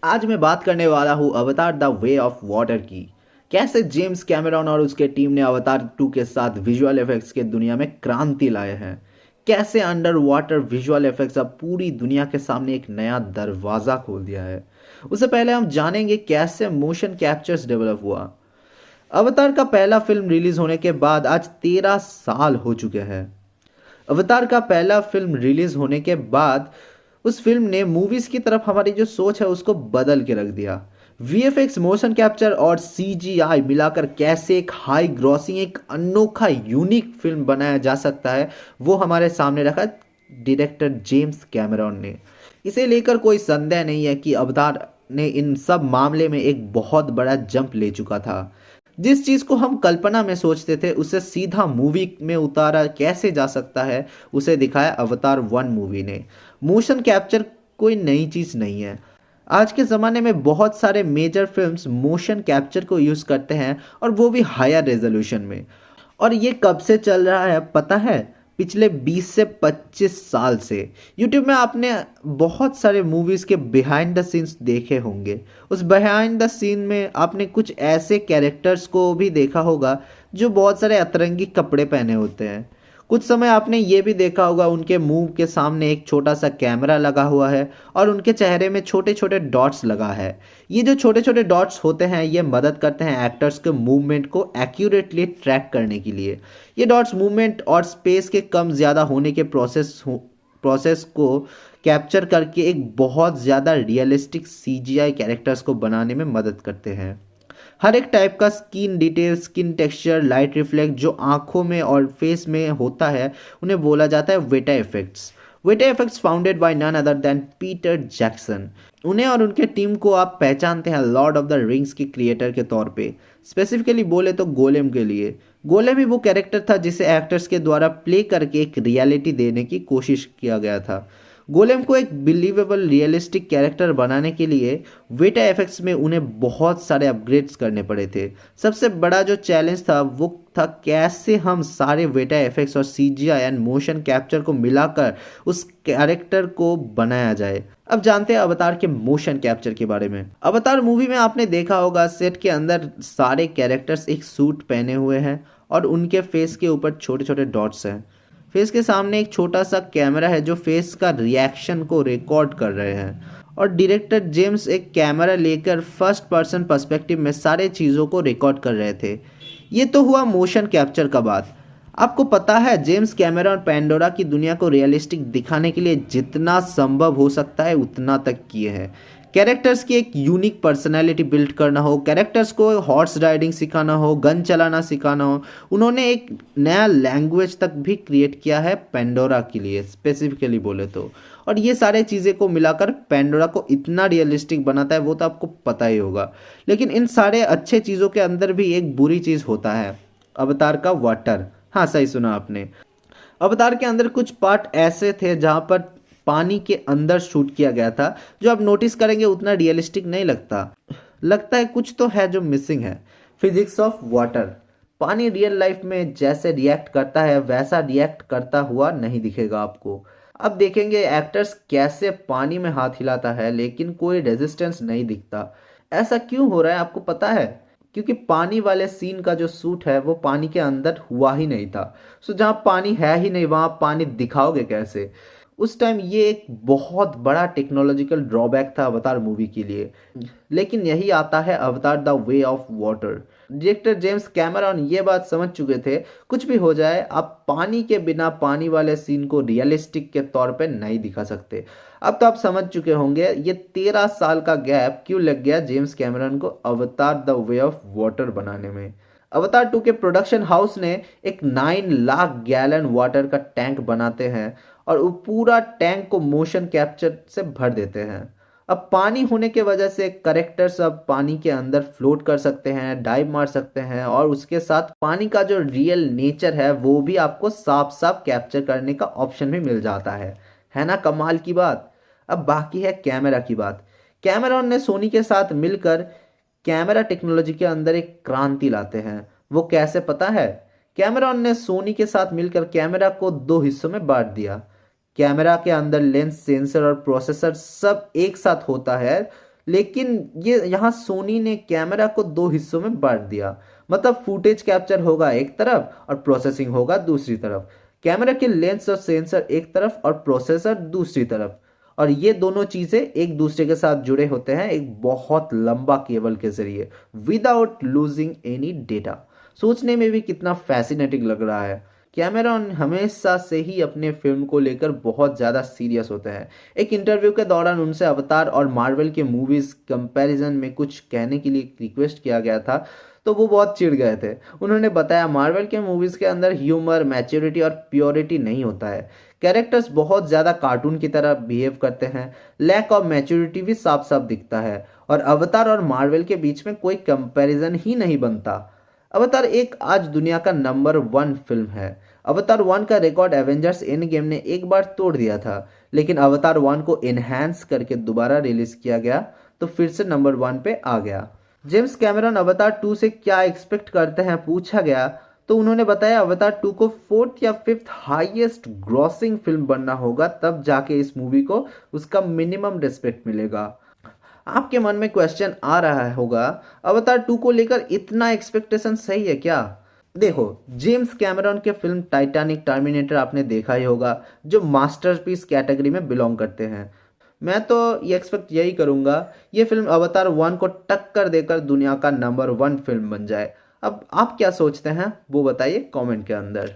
आज मैं बात करने वाला हूँ अवतार द वे ऑफ वाटर की। कैसे जेम्स कैमरॉन और उसके टीम ने अवतार 2 के साथ विजुअल इफेक्ट्स के दुनिया में क्रांति लाए हैं। कैसे अंडर वाटर विजुअल इफेक्ट्स अब पूरी दुनिया के सामने एक नया दरवाज़ा खोल दिया है। उससे पहले हम जानेंगे कैसे मोशन कैप्चर्स डेवलप हुआ। अवतार का पहला फिल्म रिलीज होने के बाद आज 13 साल हो चुके हैं। अवतार का पहला फिल्म रिलीज होने के बाद उस फिल्म ने मूवीज की तरफ हमारी जो सोच है उसको बदल के रख दिया। वीएफएक्स, मोशन कैप्चर और सीजीआई मिलाकर कैसे एक हाई ग्रॉसिंग, एक अनोखा यूनिक फिल्म बनाया जा सकता है, वो हमारे सामने रखा डायरेक्टर जेम्स कैमरॉन ने। इसे लेकर कोई संदेह नहीं है कि अवतार ने इन सब मामले में एक बहुत बड़ा जंप ले चुका था। जिस चीज़ को हम कल्पना में सोचते थे उसे सीधा मूवी में उतारा कैसे जा सकता है, उसे दिखाया अवतार 1 मूवी ने। मोशन कैप्चर कोई नई चीज़ नहीं है। आज के ज़माने में बहुत सारे मेजर फिल्म्स मोशन कैप्चर को यूज़ करते हैं, और वो भी हायर रेजोल्यूशन में। और ये कब से चल रहा है पता है? पिछले 20 से 25 साल से। यूट्यूब में आपने बहुत सारे मूवीज़ के बिहाइंड द सीन्स देखे होंगे। उस बिहाइंड द सीन में आपने कुछ ऐसे कैरेक्टर्स को भी देखा होगा जो बहुत सारे अतरंगी कपड़े पहने होते हैं। कुछ समय आपने ये भी देखा होगा उनके मुंह के सामने एक छोटा सा कैमरा लगा हुआ है और उनके चेहरे में छोटे छोटे डॉट्स लगा है। ये जो छोटे छोटे डॉट्स होते हैं ये मदद करते हैं एक्टर्स के मूवमेंट को एक्यूरेटली ट्रैक करने के लिए। ये डॉट्स मूवमेंट और स्पेस के कम ज़्यादा होने के प्रोसेस को कैप्चर करके एक बहुत ज़्यादा रियलिस्टिक सीजीआई कैरेक्टर्स को बनाने में मदद करते हैं। हर एक टाइप का skin detail, skin texture, light reflect जो आंखों में और फेस में होता है उन्हें बोला जाता है Weta effects. Weta effects founded by none other than Peter Jackson. उन्हें और उनके टीम को आप पहचानते हैं लॉर्ड ऑफ द रिंग्स के क्रिएटर के तौर पे। स्पेसिफिकली बोले तो गोलेम के लिए। गोलेम ही वो कैरेक्टर था जिसे एक्टर्स के द्वारा प्ले करके एक रियलिटी देने की कोशिश किया गया था। गोलेम को एक बिलीवेबल रियलिस्टिक कैरेक्टर बनाने के लिए वेटा एफएक्स में उन्हें बहुत सारे अपग्रेड्स करने पड़े थे। सबसे बड़ा जो चैलेंज था वो था कैसे हम सारे वेटा एफएक्स और सीजीआई एंड मोशन कैप्चर को मिलाकर उस कैरेक्टर को बनाया जाए। अब जानते हैं अवतार के मोशन कैप्चर के बारे में। अवतार मूवी में आपने देखा होगा सेट के अंदर सारे कैरेक्टर्स एक सूट पहने हुए हैं और उनके फेस के ऊपर छोटे छोटे डॉट्स हैं। फेस के सामने एक छोटा सा कैमरा है जो फेस का रिएक्शन को रिकॉर्ड कर रहे हैं, और डायरेक्टर जेम्स एक कैमरा लेकर फर्स्ट पर्सन पर्सपेक्टिव में सारे चीज़ों को रिकॉर्ड कर रहे थे। ये तो हुआ मोशन कैप्चर का बात। आपको पता है जेम्स कैमरॉन पैंडोरा की दुनिया को रियलिस्टिक दिखाने के लिए जितना संभव हो सकता है उतना तक किए हैं। कैरेक्टर्स की एक यूनिक पर्सनैलिटी बिल्ड करना हो, कैरेक्टर्स को हॉर्स राइडिंग सिखाना हो, गन चलाना सिखाना हो, उन्होंने एक नया लैंग्वेज तक भी क्रिएट किया है पेंडोरा के लिए स्पेसिफिकली बोले तो। और ये सारे चीज़ें को मिलाकर पेंडोरा को इतना रियलिस्टिक बनाता है वो तो आपको पता ही होगा। लेकिन इन सारे अच्छे चीज़ों के अंदर भी एक बुरी चीज़ होता है, अवतार का वाटर। हाँ, सही सुना आपने। अवतार के अंदर कुछ पार्ट ऐसे थे जहाँ पर पानी के अंदर शूट किया गया था, जो आप नोटिस करेंगे उतना रियलिस्टिक नहीं लगता। लगता है कुछ तो है जो मिसिंग है। Physics of water. पानी रियल लाइफ में जैसे रिएक्ट करता है वैसा रिएक्ट करता हुआ नहीं दिखेगा आपको। अब देखेंगे एक्टर्स कैसे पानी में हाथ हिलाता है लेकिन कोई रेजिस्टेंस नहीं दिखता। ऐसा क्यों हो रहा है आपको पता है? क्योंकि पानी वाले सीन का जो सूट है वो पानी के अंदर हुआ ही नहीं था। सो जहाँ पानी है ही नहीं वहाँ पानी दिखाओगे कैसे? उस टाइम ये एक बहुत बड़ा टेक्नोलॉजिकल ड्रॉबैक था अवतार मूवी के लिए। लेकिन यही आता है अवतार the way of water. Director James Cameron ये बात समझ चुके थे कुछ भी हो जाए आप पानी के बिना पानी वाले सीन को रियलिस्टिक के तौर पे नहीं दिखा सकते। अब तो आप समझ चुके होंगे ये 13 साल का गैप क्यों लग गया जेम्स कैमरॉन को अवतार द वे ऑफ वाटर बनाने में। अवतार 2 के प्रोडक्शन हाउस ने एक 9 लाख गैलन वाटर का टैंक बनाते हैं और वो पूरा टैंक को मोशन कैप्चर से भर देते हैं। अब पानी होने के वजह से करेक्टर्स अब पानी के अंदर फ्लोट कर सकते हैं, डाइव मार सकते हैं, और उसके साथ पानी का जो रियल नेचर है वो भी आपको साफ साफ कैप्चर करने का ऑप्शन भी मिल जाता है ना कमाल की बात। अब बाकी है कैमरा की बात। कैमरॉन ने सोनी के साथ मिलकर कैमरा टेक्नोलॉजी के अंदर एक क्रांति लाते हैं। वो कैसे पता है? कैमरॉन ने सोनी के साथ मिलकर कैमरा को दो हिस्सों में बांट दिया। कैमरा के अंदर लेंस, सेंसर और प्रोसेसर सब एक साथ होता है, लेकिन ये यहाँ सोनी ने कैमरा को दो हिस्सों में बांट दिया। मतलब फुटेज कैप्चर होगा एक तरफ और प्रोसेसिंग होगा दूसरी तरफ। कैमरा के लेंस और सेंसर एक तरफ और प्रोसेसर दूसरी तरफ। और ये दोनों चीजें एक दूसरे के साथ जुड़े होते हैं एक बहुत लंबा केबल के जरिए, विदाउट लूजिंग एनी डेटा। सोचने में भी कितना फैसिनेटिंग लग रहा है। कैमेरॉन हमेशा से ही अपने फिल्म को लेकर बहुत ज़्यादा सीरियस होते हैं। एक इंटरव्यू के दौरान उनसे अवतार और मार्वल के मूवीज़ कंपैरिजन में कुछ कहने के लिए रिक्वेस्ट किया गया था, तो वो बहुत चिढ़ गए थे। उन्होंने बताया, मार्वल के मूवीज़ के अंदर ह्यूमर, मैच्योरिटी और प्योरिटी नहीं होता है। कैरेक्टर्स बहुत ज़्यादा कार्टून की तरह बिहेव करते हैं। लैक ऑफ मैच्योरिटी भी साफ साफ दिखता है। और अवतार और मार्वल के बीच में कोई कंपैरिजन ही नहीं बनता। अवतार एक आज दुनिया का नंबर 1 फिल्म है। अवतार 1 का रिकॉर्ड एवेंजर्स एंड गेम ने एक बार तोड़ दिया था, लेकिन अवतार 1 को एनहांस करके दोबारा रिलीज किया गया तो फिर से नंबर 1 पे आ गया। जेम्स कैमरन अवतार 2 से क्या एक्सपेक्ट करते हैं पूछा गया तो उन्होंने बताया, अवतार 2 को 4th या 5th हाईएस्ट ग्रॉसिंग फिल्म बनना होगा, तब जाके इस मूवी को उसका मिनिमम रिस्पेक्ट मिलेगा। आपके मन में क्वेश्चन आ रहा होगा, अवतार 2 को लेकर इतना एक्सपेक्टेशन सही है क्या? देखो, जेम्स कैमरॉन के फिल्म टाइटैनिक, टर्मिनेटर आपने देखा ही होगा, जो मास्टरपीस कैटेगरी में बिलोंग करते हैं। मैं तो ये एक्सपेक्ट यही करूंगा, ये फिल्म अवतार 1 को टक्कर देकर दुनिया का नंबर 1 फिल्म बन जाए। अब आप क्या सोचते हैं वो बताइए कमेंट के अंदर।